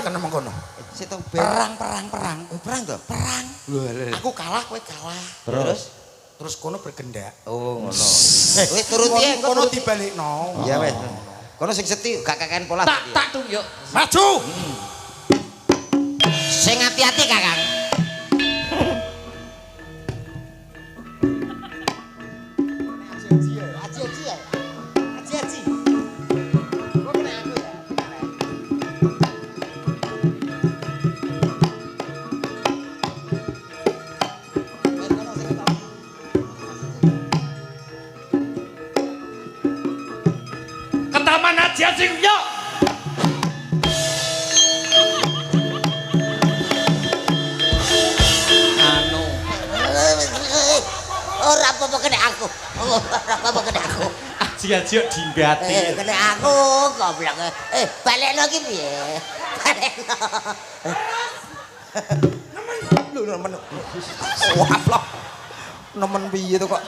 kena mengkono. Situ perang. Oh, perang to? Perang. Aku kalah, kowe kalah. Terus kono bergendak. Oh, ngono. Kowe turuti ya, kono dibalikno. Iya wes. Kono sing seti gak kakean pola. Tak tunjuk. Maju. Sing hati-hati, Kakang. Ketaman aja sing yo. Anu. Ora apa-apa kene aku. Ora apa-apa kene aku. Aji-aji dinggati. Kene aku goblok. Balekno ki piye? Balekno. Lho nemen. Wah, nemen piye to kok.